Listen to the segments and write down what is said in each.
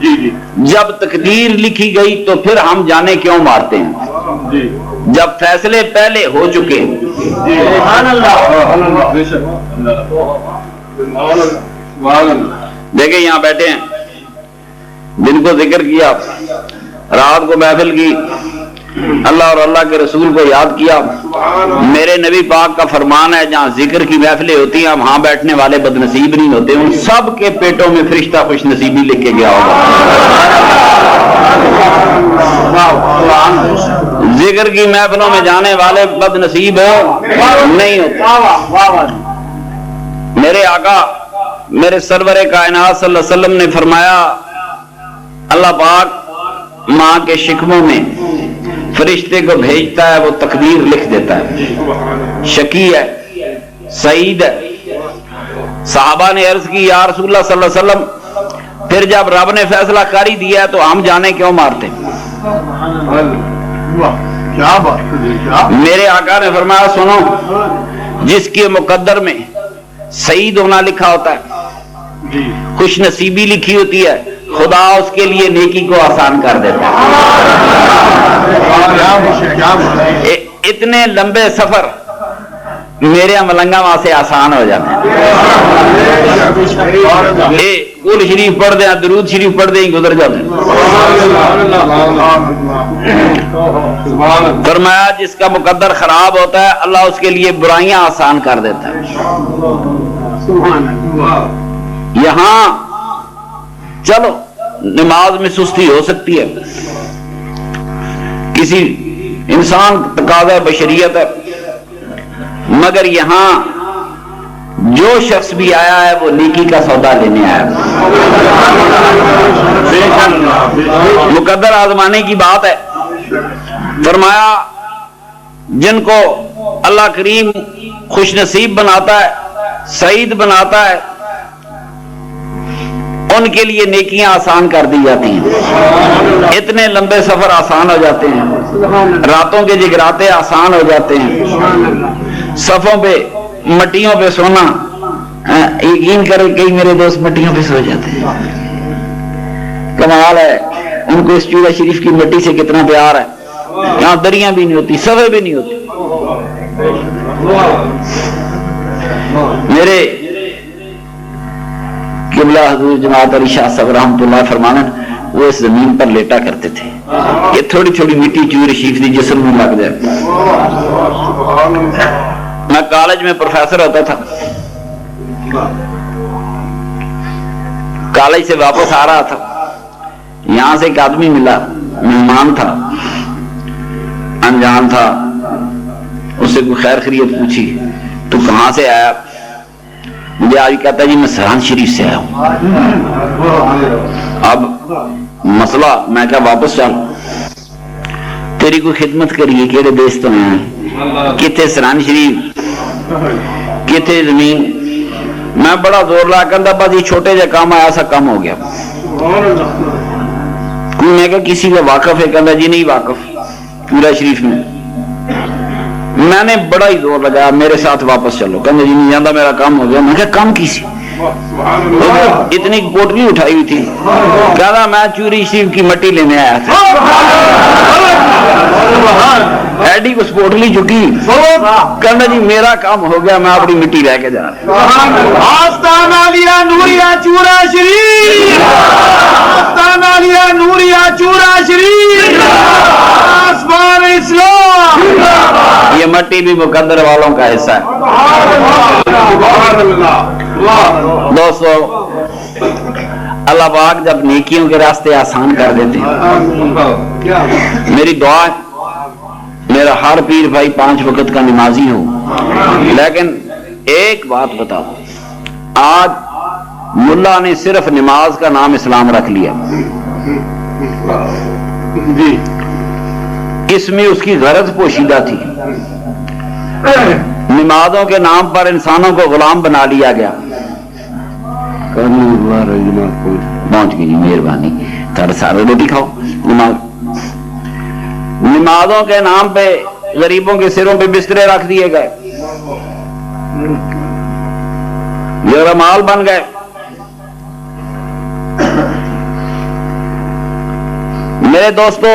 جی جی جب تقدیر لکھی گئی تو پھر ہم جانے کیوں مارتے ہیں؟ جی جب فیصلے پہلے ہو چکے ہیں۔ دیکھیں یہاں بیٹھے ہیں، دن کو ذکر کیا، رات کو محفل کی، اللہ اور اللہ کے رسول کو یاد کیا۔ میرے نبی پاک کا فرمان ہے جہاں ذکر کی محفلیں ہوتی ہیں وہاں بیٹھنے والے بد نصیب نہیں ہوتے، ان سب کے پیٹوں میں فرشتہ خوش نصیبی لکھ کے گیا ہوگا۔ ذکر کی محفلوں میں جانے والے بد نصیب نہیں ہوتے۔ میرے آقا میرے سرور کائنات صلی اللہ علیہ وسلم نے فرمایا، اللہ پاک ماں کے شکموں میں فرشتے کو بھیجتا ہے، وہ تقدیر لکھ دیتا ہے۔ شقی ہے، سعید ہے۔ صحابہ نے عرض کی یا رسول اللہ صلی اللہ علیہ وسلم پھر جب رب نے فیصلہ کر ہی دیا ہے تو ہم جانے کیوں مارتے؟ میرے آقا نے فرمایا سنو، جس کے مقدر میں سعید ہونا لکھا ہوتا ہے، خوش نصیبی لکھی ہوتی ہے، خدا اس کے لیے نیکی کو آسان کر دیتا ہے۔ اتنے لمبے سفر میرے ملنگا وہاں سے آسان ہو جاتے ہیں۔ قول شریف پڑھ دیں، درود شریف پڑھ دیں، گزر جاتے ہیں۔ فرمایا جس کا مقدر خراب ہوتا ہے اللہ اس کے لیے برائیاں آسان کر دیتا ہے۔ یہاں چلو نماز میں سستی ہو سکتی ہے، کسی انسان تقاضا بشریت ہے، مگر یہاں جو شخص بھی آیا ہے وہ نیکی کا سودا لینے آیا ہے۔ مقدر آزمانے کی بات ہے۔ فرمایا جن کو اللہ کریم خوش نصیب بناتا ہے، سعید بناتا ہے، ان کے لیے نیکیاں آسان کر دی جاتی ہیں، اتنے لمبے سفر آسان ہو جاتے ہیں، راتوں کے جگراتے آسان ہو جاتے ہیں، صفوں پہ مٹیوں پہ سونا، یقین کرے کئی میرے دوست مٹیوں پہ سو جاتے ہیں، کمال ہے، ان کو اس چودہ شریف کی مٹی سے کتنا پیار ہے، یہاں دریاں بھی نہیں ہوتی، صفے بھی نہیں ہوتی۔ میرے قبلہ حضور جناب علی شاہ صاحب رحمۃ اللہ فرمانا، وہ اس زمین پر لیٹا کرتے تھے، یہ تھوڑی تھوڑی مٹی چور شریف دی جسم میں لگ جائے۔ میں کالج میں پروفیسر ہوتا تھا، کالج سے واپس آ رہا تھا، یہاں سے ایک آدمی ملا، مہمان تھا، انجان تھا، اس سے کوئی خیر خیریت پوچھی، تو کہاں سے آیا؟ مجھے آج کہتا جی میں سرحان شریف سے آیا ہوں۔ اب مسئلہ میں کہا واپس چل، تیری کوئی خدمت کریے، کہڑے دیش تو ہیں، کتنے سرحان شریف، کتنے زمین؟ میں بڑا زور لا کر بس یہ چھوٹے جا کام آیا سا کم ہو گیا۔ میں کہا کسی کا واقف ہے؟ کہتا جی نہیں واقف، پورا شریف میں۔ میں نے بڑا ہی زور لگایا میرے ساتھ واپس چلو، کہتے جی نہیں جانا میرا کام ہو گیا۔ میں کہا کام کسی؟ اتنی کوٹلی اٹھائی ہوئی تھی، کہتا میں چوری شریف کی مٹی لینے آیا تھا۔ ایڈی کو سپوٹلی چکی، کہنا جی میرا کام ہو گیا، میں اپنی مٹی لے کے جا رہا ہوں۔ آستانہ لیا نوریا چورا شریف، آستانہ لیا نوریا چورا شریف، آسمان اسلام۔ یہ مٹی بھی مقدر والوں کا حصہ ہے۔ دوستو اللہ پاک جب نیکیوں کے راستے آسان کر دیتے ہیں، میری دعا ہے میرا ہر پیر بھائی 5 وقت کا نمازی ہو، لیکن ایک بات بتا دو، آج ملا نے صرف نماز کا نام اسلام رکھ لیا، اس میں اس کی غرض پوشیدہ تھی، نمازوں کے نام پر انسانوں کو غلام بنا لیا گیا۔ پہنچ گئی جی، مہربانی، تھوڑا سارا روٹی کھاؤ۔ نمازوں کے نام پہ غریبوں کے سروں پہ بسترے رکھ دیے گئے، یہ رمال بن گئے۔ میرے دوستو،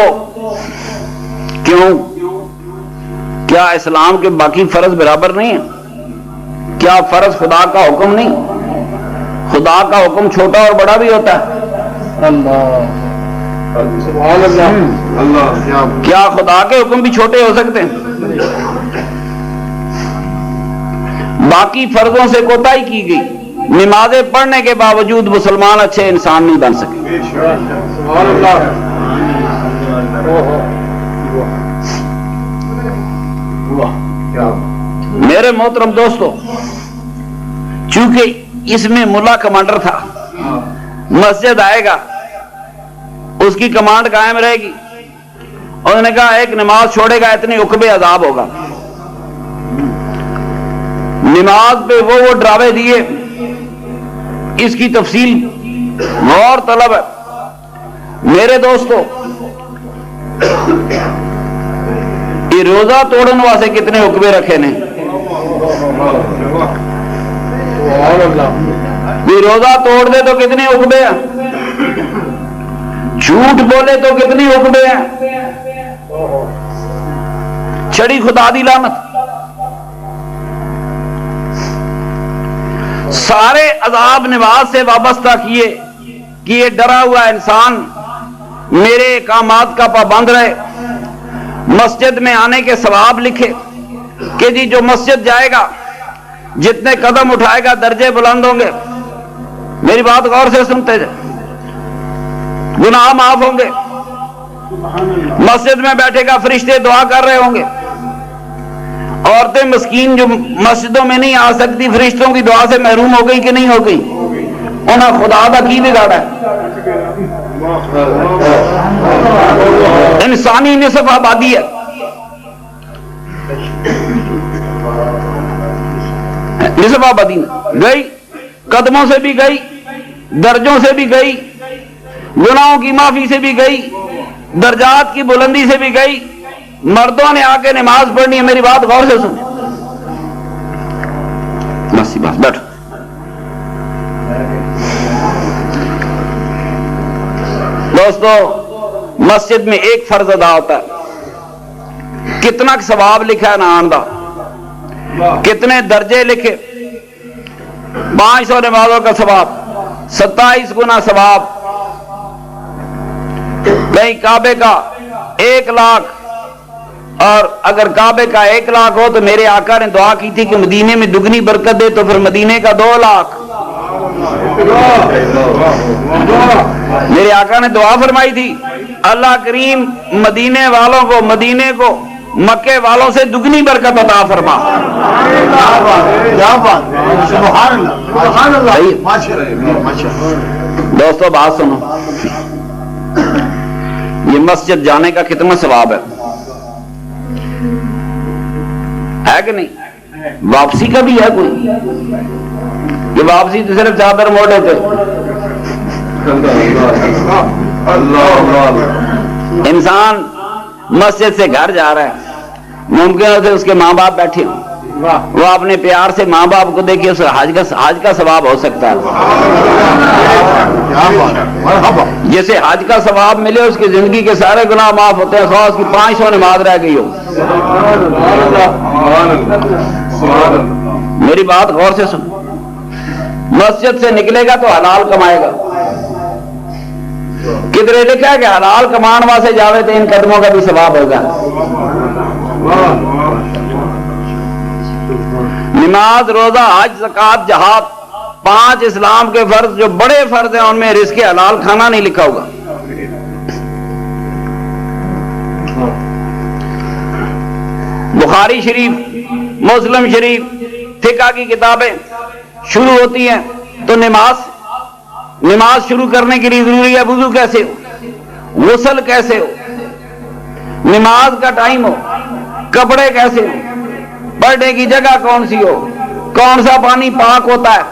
کیوں؟ کیا اسلام کے باقی فرض برابر نہیں ہیں؟ کیا فرض خدا کا حکم نہیں؟ خدا کا حکم چھوٹا اور بڑا بھی ہوتا ہے۔ کیا خدا کے حکم بھی چھوٹے ہو سکتے ہیں؟ باقی فرضوں سے کوتاہی کی گئی، نمازیں پڑھنے کے باوجود مسلمان اچھے انسان نہیں بن سکے۔ میرے محترم دوستو، چونکہ اس میں ملا کمانڈر تھا، مسجد آئے گا، اس کی کمانڈ قائم رہے گی، انہوں نے کہا ایک نماز چھوڑے گا اتنے عقبے عذاب ہوگا۔ نماز پہ وہ ڈراوے دیے، اس کی تفصیل غور طلب ہے۔ میرے دوستو، یہ روزہ توڑن واسطے کتنے عقبے رکھے نے؟ کوئی روزہ توڑ دے تو کتنے عقبے ہیں؟ جھوٹ بولے تو کتنے عقبے ہیں؟ چھڑی خدا دی لعنت۔ سارے عذاب نماز سے وابستہ کیے کہ یہ ڈرا ہوا انسان میرے احکامات کا پابند رہے، مسجد میں آنے کے ثواب لکھے کہ جی جو مسجد جائے گا جتنے قدم اٹھائے گا درجے بلند ہوں گے۔ میری بات غور سے سنتے جائیں، گناہ معاف ہوں گے، مسجد میں بیٹھے گا فرشتے دعا کر رہے ہوں گے، عورتیں مسکین جو مسجدوں میں نہیں آ سکتی فرشتوں کی دعا سے محروم ہو گئی کہ نہیں ہو گئی؟ انہیں خدا دا کی بگاڑا ہے؟ انسانی نصف آبادی ہے، نصف آبادی گئی، قدموں سے بھی گئی، درجوں سے بھی گئی، گناہوں کی معافی سے بھی گئی، درجات کی بلندی سے بھی گئی۔ مردوں نے آ کے نماز پڑھنی ہے، میری بات غور سے سنیں، بس بیٹھو۔ دوستو، مسجد میں ایک فرض ادا ہوتا ہے، کتنا ثواب لکھا ہے نان دا، کتنے درجے لکھے، 500 نمازوں کا ثواب، 27 گنا ثواب، کہیں کعبے کا 1 لاکھ، اور اگر کعبے کا 1 لاکھ ہو تو میرے آقا نے دعا کی تھی کہ مدینے میں دگنی برکت دے، تو پھر مدینے کا 2 لاکھ۔ میرے آقا نے دعا فرمائی تھی اللہ کریم مدینے والوں کو، مدینے کو مکے والوں سے دگنی برکت عطا فرما۔ دوستو بات سنو، یہ مسجد جانے کا کتنا ثواب ہے کہ نہیں؟ واپسی کا بھی ہے کوئی؟ یہ واپسی تو صرف چادر موڑے تھے۔ انسان مسجد سے گھر جا رہا ہے، ممکن ہے اس کے ماں باپ بیٹھے ہوں، وہ اپنے پیار سے ماں باپ کو دیکھے اس حج کا ثواب ہو سکتا ہے۔ جیسے حج کا ثواب ملے اس کی زندگی کے سارے گناہ معاف ہوتے ہیں، خواہ اس کی 500 نماز رہ گئی ہو۔ میری بات غور سے سن، مسجد سے نکلے گا تو حلال کمائے گا۔ کدھر لکھا ہے کہ حلال کمان واسطے جاوے تو ان قدموں کا بھی ثواب ہوگا۔ نماز، روزہ، حج، زکات، جہاد، 5 اسلام کے فرض جو بڑے فرض ہیں ان میں رزق حلال کھانا نہیں لکھا ہوگا۔ بخاری شریف، مسلم شریف، فقہ کی کتابیں شروع ہوتی ہیں تو نماز شروع کرنے کے لیے ضروری ہے وضو کیسے ہو، غسل کیسے ہو، نماز کا ٹائم ہو، کپڑے کیسے ہو، پڑھنے کی جگہ کون سی ہو، کون سا پانی پاک ہوتا ہے،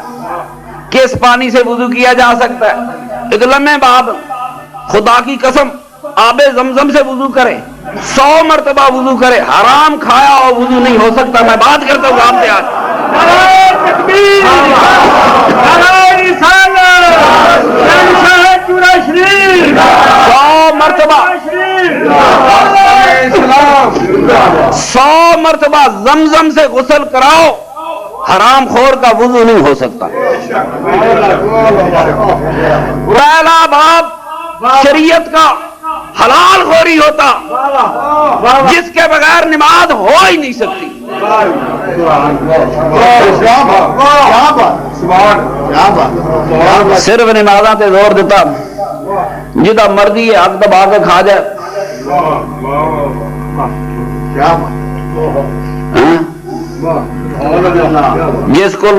کس پانی سے وضو کیا جا سکتا ہے۔ ایک لمحے باب، خدا کی قسم آب زمزم سے وضو کرے، 100 مرتبہ وضو کرے، حرام کھایا اور وضو نہیں ہو سکتا۔ میں بات کرتا ہوں آپ سے آج 100 مرتبہ 100 مرتبہ زمزم سے غسل کراؤ، حرام خور کا وضو نہیں ہو سکتا۔ پہلا باب شریعت کا حلال خوری ہوتا جس کے بغیر نماز ہو ہی نہیں سکتی۔ صرف نمازاں تے زور دیتا، جدا مرضی ہے حق دبا کے کھا جائے۔ جس کو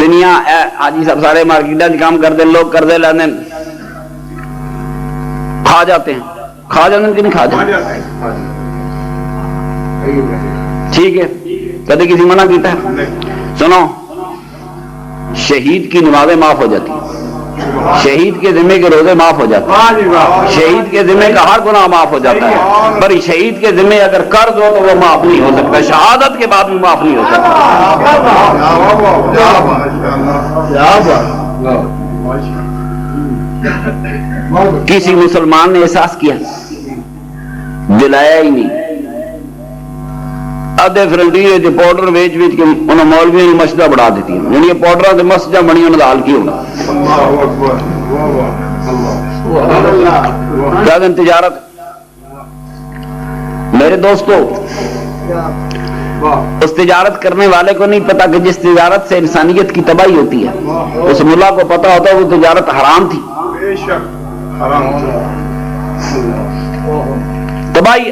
دنیا حاجی صاحب سارے مارکیٹ کام کرتے لوگ کرتے لینے کھا جاتے ہیں، کھا جاتے ہیں کہ نہیں کھا جاتے؟ ٹھیک ہے، کدی کسی منع کیتا ہے؟ سنو، شہید کی نمازیں معاف ہو جاتی ہیں، شہید کے ذمے کے روزے معاف ہو جاتے ہیں، شہید کے ذمے کا ہر گناہ معاف ہو جاتا ہے، پر شہید کے ذمے اگر قرض ہو تو وہ معاف نہیں ہو سکتا، شہادت کے بعد بھی معاف نہیں ہو سکتا۔ کسی مسلمان نے احساس کیا، دلایا ہی نہیں، ادھے فرنٹی جو پاؤڈر ویچ کے انہوں مولویوں کی مسجدہ بڑھا دیتی ہیں، یعنی یہ پاؤڈر سے مسجدہ بنی انہوں حال کی ہونا کیا دن تجارت۔ میرے دوستو، اس تجارت کرنے والے کو نہیں پتا کہ جس تجارت سے انسانیت کی تباہی ہوتی ہے، اس ملا کو پتا ہوتا ہے وہ تجارت حرام تھی، تباہی۔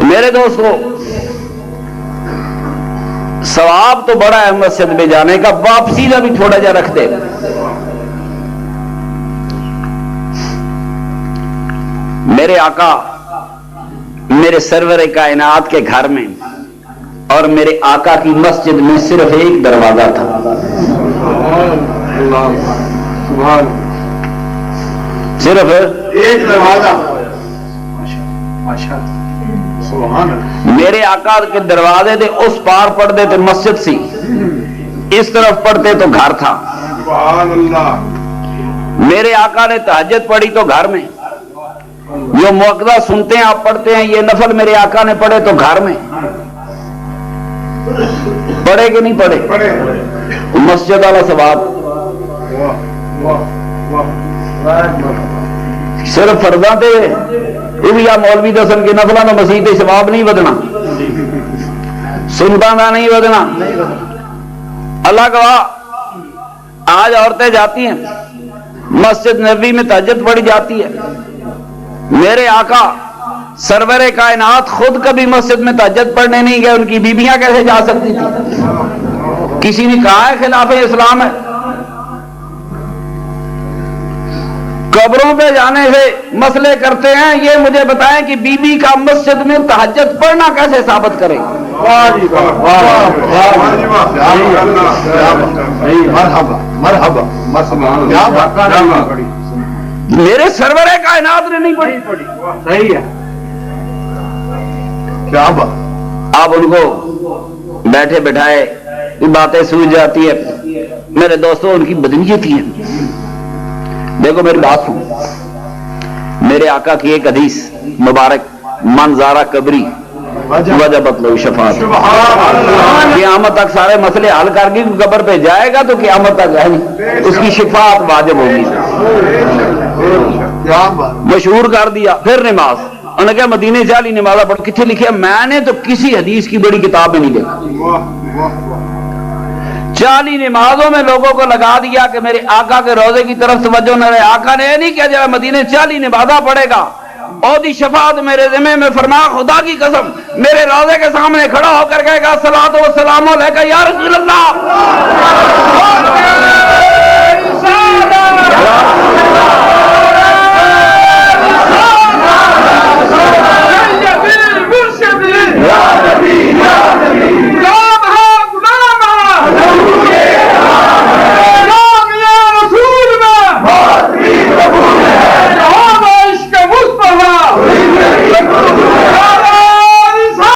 میرے دوستو، ثواب تو بڑا ہے مسجد میں جانے کا، واپسی کا بھی تھوڑا جا رکھ دے۔ میرے آقا میرے سرور کائنات کے گھر میں اور میرے آقا کی مسجد میں صرف ایک دروازہ تھا، صرف ایک دروازہ۔ میرے آقا کے دروازے دے اس پار پڑھتے تو مسجد سی، اس طرف پڑھتے تو گھر تھا۔ میرے آقا نے تہجد پڑھی تو گھر میں، جو موقدہ سنتے ہیں آپ پڑھتے ہیں، یہ نفل میرے آقا نے پڑھے تو گھر میں، پڑھے کہ نہیں پڑھے؟ مسجد والا ثواب صرف فرضاں تے یا مولوی دسن کے نفلاں دا مسیح تے ثواب نہیں ودنا، سنتاں دا نہیں ودنا۔ اللہ گواہ، آج عورتیں جاتی ہیں مسجد نبوی میں تہجد پڑھی جاتی ہے، میرے آقا سرور کائنات خود کبھی مسجد میں تہجد پڑھنے نہیں گئے، ان کی بیویاں کیسے جا سکتی تھی؟ کسی نے کہا ہے خلاف اسلام ہے؟ قبروں پہ جانے سے مسئلے کرتے ہیں، یہ مجھے بتائیں کہ بی بی کا مسجد میں تہجد پڑھنا کیسے ثابت کرے؟ میرے سرور کائنات نے نہیں پڑھی، صحیح ہے۔ کیا آپ ان کو بیٹھے بٹھائے باتیں سوچ جاتی ہے۔ میرے دوستوں، ان کی بدنیتی ہے۔ دیکھو میری بات سن، میرے آقا کی ایک حدیث مبارک، من زارہ قبری وجبت لہ شفاعت، قیامت تک سارے مسئلے حل کر گی، قبر پہ جائے گا تو قیامت تک ہے نہیں، اس کی شفاعت واجب ہوگی۔ مشہور کر دیا۔ پھر نماز، انہوں نے کہا مدینے سے علی نمازہ پڑھو، کتنے لکھے؟ میں نے تو کسی حدیث کی بڑی کتاب میں نہیں دیکھا۔ 40 نمازوں میں لوگوں کو لگا دیا کہ میرے آقا کے روزے کی طرف توجہ نہ رہے۔ آقا نے یہ نہیں کہا جب مدینے 40 نمازہ پڑھے گا عہدی شفاعت میرے ذمہ میں، فرمایا خدا کی قسم میرے روزے کے سامنے کھڑا ہو کر کہے گا الصلاۃ والسلام علیک یا رسول اللہ،